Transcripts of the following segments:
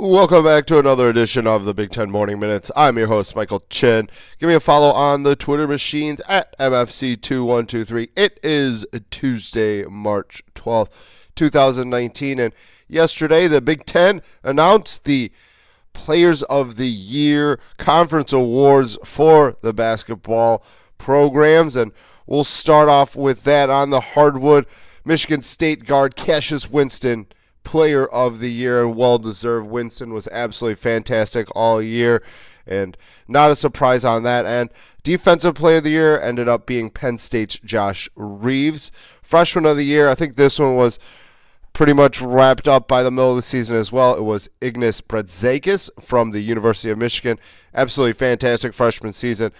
Welcome back to another edition of the Big Ten Morning Minutes. I'm your host, Michael Chen. Give me a follow on the Twitter machines at MFC2123. It is Tuesday, March 12th, 2019, and yesterday the Big Ten announced the Players of the Year Conference Awards for the basketball programs, and we'll start off with that on the hardwood. Michigan State guard Cassius Winston, Player of the Year, and well-deserved. Winston was absolutely fantastic all year, and not a surprise on that end. Defensive Player of the Year ended up being Penn State's Josh Reeves. Freshman of the Year, I think this one was pretty much wrapped up by the middle of the season as well. It was Ignas Brazdeikis from the University of Michigan. Absolutely fantastic freshman season.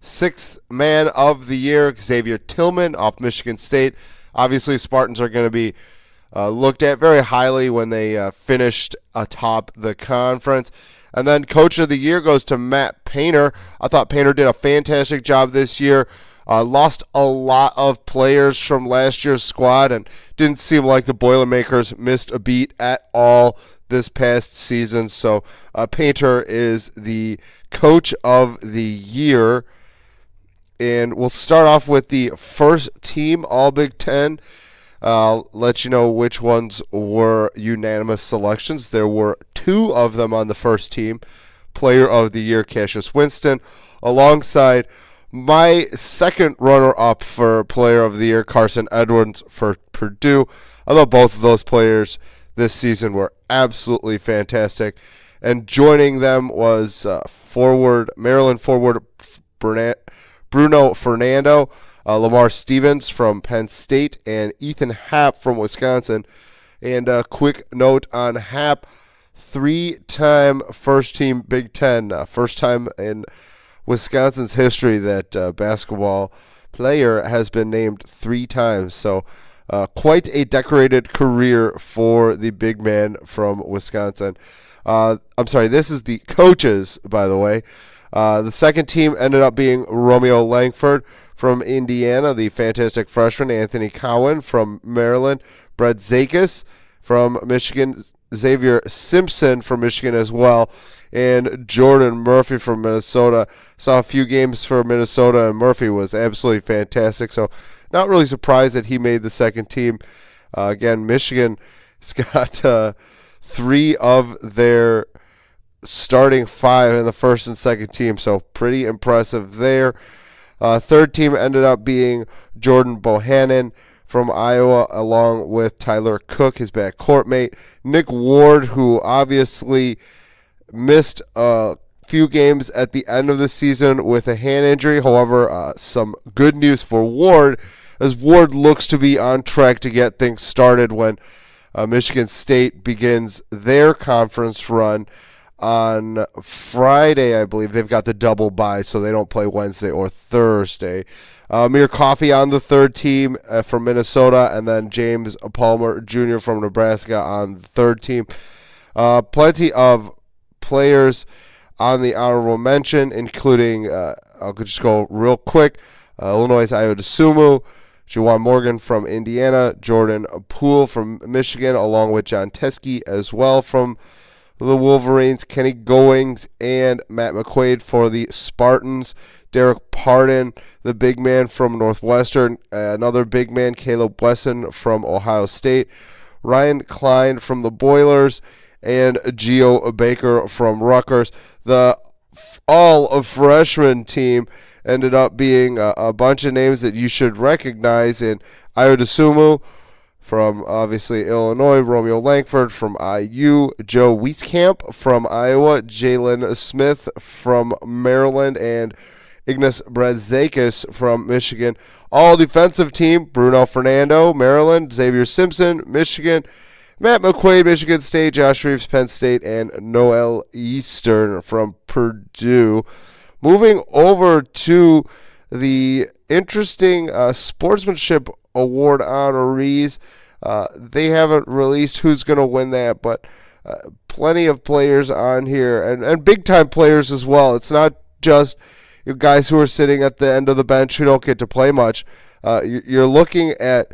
Sixth Man of the Year, Xavier Tillman off Michigan State. Obviously, Spartans are going to be looked at very highly when they finished atop the conference. And then Coach of the Year goes to Matt Painter. I thought Painter did a fantastic job this year. Lost a lot of players from last year's squad, and didn't seem like the Boilermakers missed a beat at all this past season. So Painter is the Coach of the Year. And we'll start off with the first team All Big Ten. I'll let you know which ones were unanimous selections. There were two of them on the first team. Player of the Year, Cassius Winston, alongside my second runner-up for Player of the Year, Carson Edwards for Purdue. I thought both of those players this season were absolutely fantastic. And joining them was Maryland forward Bruno Fernando, Lamar Stevens from Penn State, and Ethan Happ from Wisconsin. And a quick note on Happ, three-time first-team Big Ten, first time in Wisconsin's history that basketball player has been named three times. So quite a decorated career for the big man from Wisconsin. I'm sorry, this is the coaches, by the way. The second team ended up being Romeo Langford from Indiana, the fantastic freshman, Anthony Cowan from Maryland, Brazdeikis from Michigan, Xavier Simpson from Michigan as well, and Jordan Murphy from Minnesota. Saw a few games for Minnesota, and Murphy was absolutely fantastic, so not really surprised that he made the second team. Again, Michigan has got three of their starting five in the first and second team, so pretty impressive there. Third team ended up being Jordan Bohannon from Iowa, along with Tyler Cook, his backcourt mate. Nick Ward, who obviously missed a few games at the end of the season with a hand injury. However, some good news for Ward, as Ward looks to be on track to get things started when Michigan State begins their conference run on Friday. I believe they've got the double bye, so they don't play Wednesday or Thursday. Amir Coffey on the third team from Minnesota, and then James Palmer Jr. from Nebraska on the third team. Plenty of players on the honorable mention, including, I'll just go real quick, Illinois' Ayo Dosunmu, Juwan Morgan from Indiana, Jordan Poole from Michigan, along with John Teske as well from the Wolverines, Kenny Goings and Matt McQuaid for the Spartans, Derek Pardon, the big man from Northwestern, another big man, Caleb Wesson from Ohio State, Ryan Klein from the Boilers, and Geo Baker from Rutgers. The all-freshman team ended up being a bunch of names that you should recognize in Ayo Dosunmu from, obviously, Illinois, Romeo Langford from IU, Joe Wieskamp from Iowa, Jalen Smith from Maryland, and Ignas Brazdeikis from Michigan. All defensive team, Bruno Fernando, Maryland, Xavier Simpson, Michigan, Matt McQuaid, Michigan State, Josh Reeves, Penn State, and Noel Eastern from Purdue. Moving over to the interesting sportsmanship award honorees. They haven't released who's going to win that, but plenty of players on here, and big-time players as well. It's not just guys who are sitting at the end of the bench who don't get to play much. You're looking at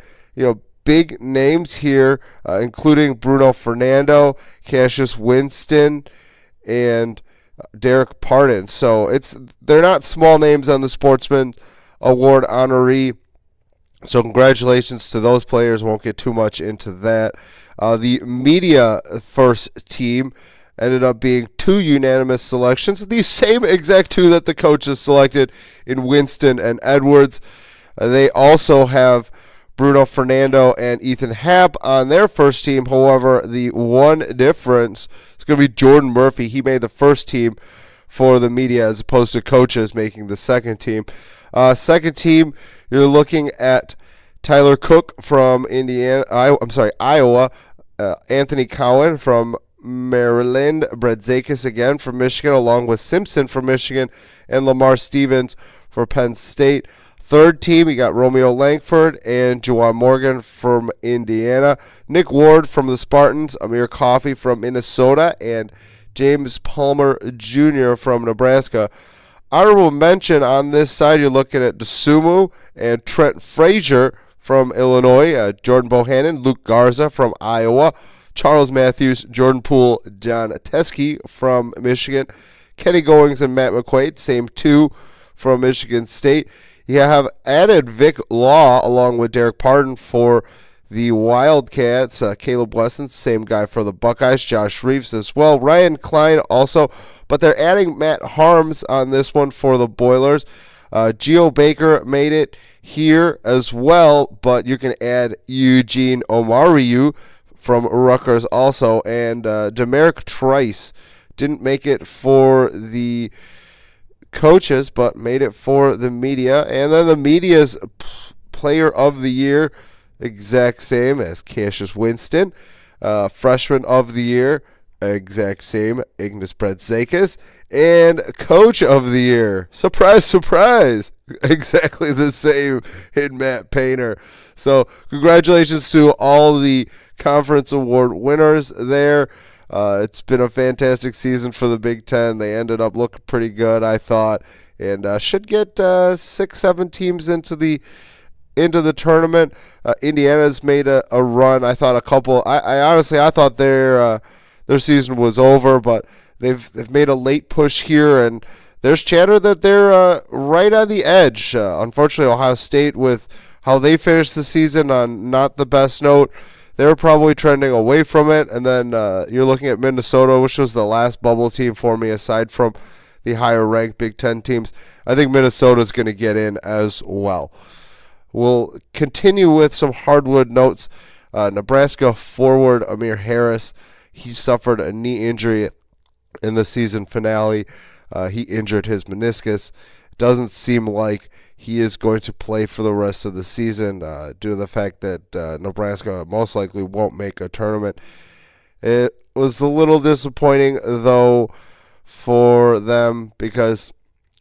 big names here, including Bruno Fernando, Cassius Winston, and Derek Pardon. So they're not small names on the Sportsman Award honoree. So congratulations to those players. Won't get too much into that. The media first team ended up being 2 unanimous selections, the same exact 2 that the coaches selected in Winston and Edwards. They also have Bruno Fernando and Ethan Happ on their first team. However, the one difference is going to be Jordan Murphy. He made the first team for the media as opposed to coaches making the second team. Second team, you're looking at Tyler Cook from Iowa, Anthony Cowan from Maryland, Brett Zakis again from Michigan, along with Simpson from Michigan, and Lamar Stevens for Penn State. Third team, you got Romeo Langford and Juwan Morgan from Indiana, Nick Ward from the Spartans, Amir Coffey from Minnesota, and James Palmer Jr. from Nebraska. Honorable mention on this side, you're looking at DeSumo and Trent Frazier from Illinois, Jordan Bohannon, Luke Garza from Iowa, Charles Matthews, Jordan Poole, John Teske from Michigan, Kenny Goings and Matt McQuaid, same 2 from Michigan State. You have added Vic Law along with Derek Pardon for the Wildcats, Caleb Wesson, same guy for the Buckeyes, Josh Reeves as well, Ryan Klein also, but they're adding Matt Harms on this one for the Boilers. Geo Baker made it here as well, but you can add Eugene Omariu from Rutgers also, and Demeric Trice didn't make it for the coaches, but made it for the media. And then the media's player of the year, exact same as Cassius Winston. Freshman of the year, exact same, Ignas Bredzakis. And coach of the year, surprise, surprise, exactly the same in Matt Painter. So congratulations to all the conference award winners there. It's been a fantastic season for the Big Ten. They ended up looking pretty good, I thought, and should get 6-7 teams into the tournament. Indiana's made a run. I thought a couple. I honestly thought their season was over, but they've made a late push here, and there's chatter that they're right on the edge. Unfortunately, Ohio State, with how they finished the season on not the best note, they're probably trending away from it. And then you're looking at Minnesota, which was the last bubble team for me, aside from the higher-ranked Big Ten teams. I think Minnesota's going to get in as well. We'll continue with some hardwood notes. Nebraska forward Amir Harris, he suffered a knee injury in the season finale. He injured his meniscus. Doesn't seem like he is going to play for the rest of the season due to the fact that Nebraska most likely won't make a tournament. It was a little disappointing, though, for them because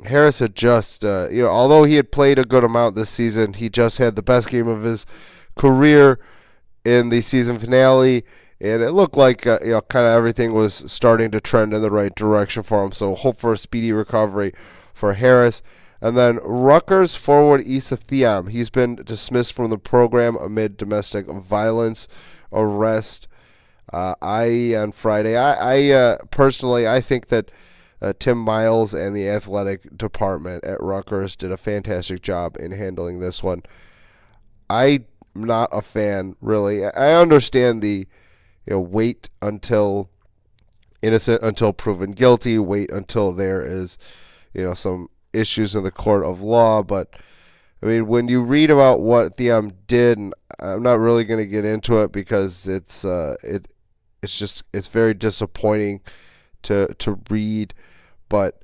Harris had just, although he had played a good amount this season, he just had the best game of his career in the season finale, and it looked like, kind of everything was starting to trend in the right direction for him. So hope for a speedy recovery for Harris. And then Rutgers forward Issa Thiam. He's been dismissed from the program amid domestic violence arrest. On Friday, I personally, I think that Tim Miles and the athletic department at Rutgers did a fantastic job in handling this one. I'm not a fan, really. I understand the, wait until innocent until proven guilty, wait until there is, some issues in the court of law. But I mean, when you read about what Thiam did, and I'm not really going to get into it because it's very disappointing to read. But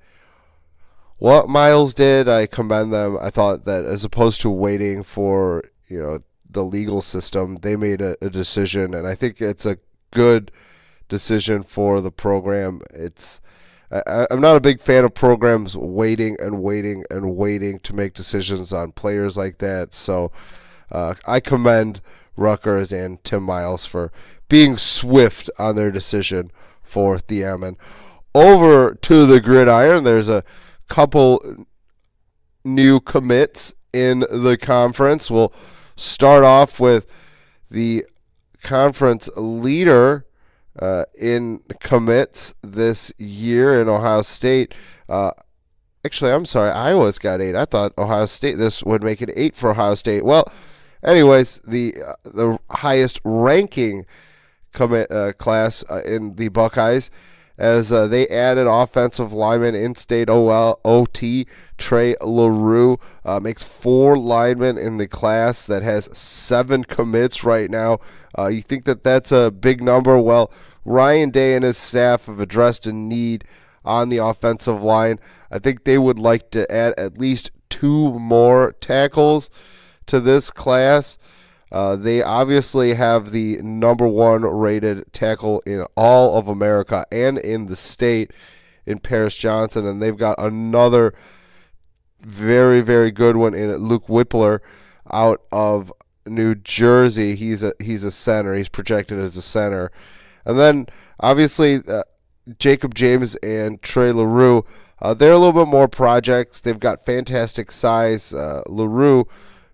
what Miles did, I commend them. I thought that as opposed to waiting for the legal system, they made a decision, and I think it's a good decision for the program. I'm not a big fan of programs waiting and waiting and waiting to make decisions on players like that. So I commend Rutgers and Tim Miles for being swift on their decision for Thiam. And over to the gridiron, there's a couple new commits in the conference. We'll start off with the conference leader in commits this year in Ohio State. Actually, I'm sorry, Iowa's got 8. I thought Ohio State, this would make it 8 for Ohio State. Well, anyways, the highest ranking commit class in the Buckeyes, as they added offensive lineman in-state OT Trey LaRue. Makes 4 linemen in the class that has 7 commits right now. You think that that's a big number? Well, Ryan Day and his staff have addressed a need on the offensive line. I think they would like to add at least 2 more tackles to this class. They obviously have the number 1 rated tackle in all of America and in the state in Paris Johnson, and they've got another very, very good one in Luke Whippler out of New Jersey. He's a center. He's projected as a center. And then, obviously, Jacob James and Trey LaRue, they're a little bit more projects. They've got fantastic size. LaRue,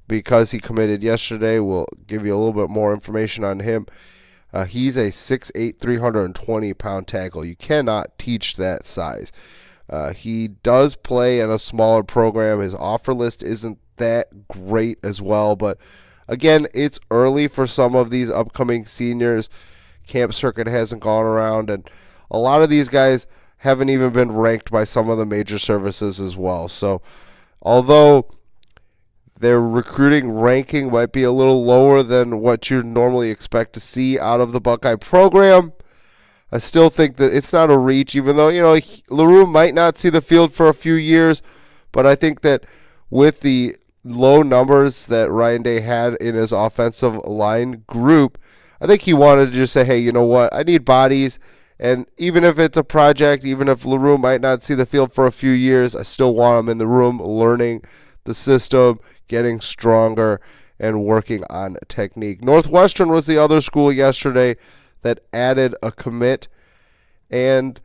because he committed yesterday, we'll give you a little bit more information on him. He's a 6'8", 320-pound tackle. You cannot teach that size. He does play in a smaller program. His offer list isn't that great as well, but again, it's early for some of these upcoming seniors. Camp circuit hasn't gone around, and a lot of these guys haven't even been ranked by some of the major services as well. So although their recruiting ranking might be a little lower than what you normally expect to see out of the Buckeye program, I still think that it's not a reach, even though, LaRue might not see the field for a few years. But I think that with the low numbers that Ryan Day had in his offensive line group, I think he wanted to just say, hey, you know what, I need bodies. And even if it's a project, even if LaRue might not see the field for a few years, I still want him in the room learning the system, getting stronger, and working on technique. Northwestern was the other school yesterday that added a commit. And,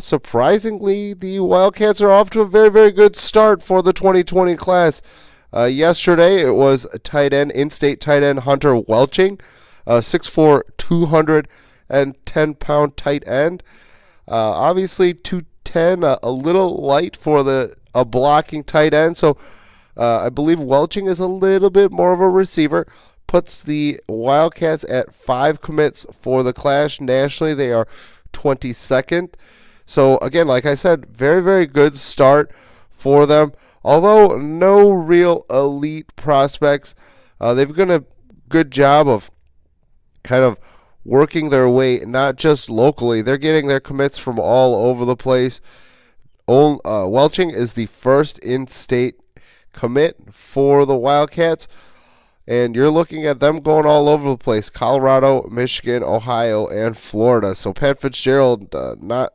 surprisingly, the Wildcats are off to a very, very good start for the 2020 class. Yesterday, it was in-state tight end Hunter Welching, 6'4", 210-pound tight end. Obviously, 210, a little light for a blocking tight end. So I believe Welching is a little bit more of a receiver. Puts the Wildcats at 5 commits for the class. Nationally, they are 22nd. So, again, like I said, very, very good start for them. Although no real elite prospects, they've done a good job of kind of working their way, not just locally. They're getting their commits from all over the place. Welching is the first in-state commit for the Wildcats, and you're looking at them going all over the place: Colorado, Michigan, Ohio, and Florida. So Pat Fitzgerald not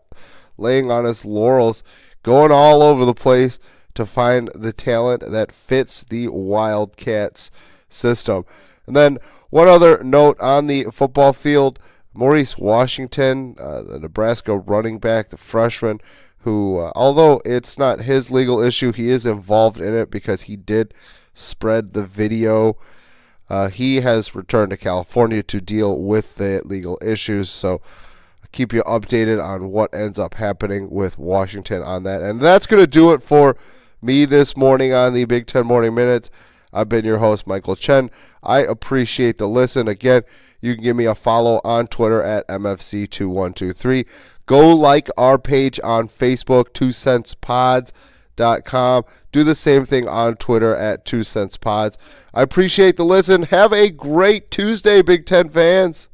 laying on his laurels, going all over the place to find the talent that fits the Wildcats system. And then one other note on the football field: Maurice Washington, the Nebraska running back, the freshman, who, although it's not his legal issue, he is involved in it because he did spread the video. He has returned to California to deal with the legal issues, so I'll keep you updated on what ends up happening with Washington on that. And that's going to do it for me this morning on the Big Ten Morning Minutes. I've been your host, Michael Chen. I appreciate the listen. Again, you can give me a follow on Twitter at MFC2123. Go like our page on Facebook, 2centspods.com. Do the same thing on Twitter at 2centspods. I appreciate the listen. Have a great Tuesday, Big Ten fans.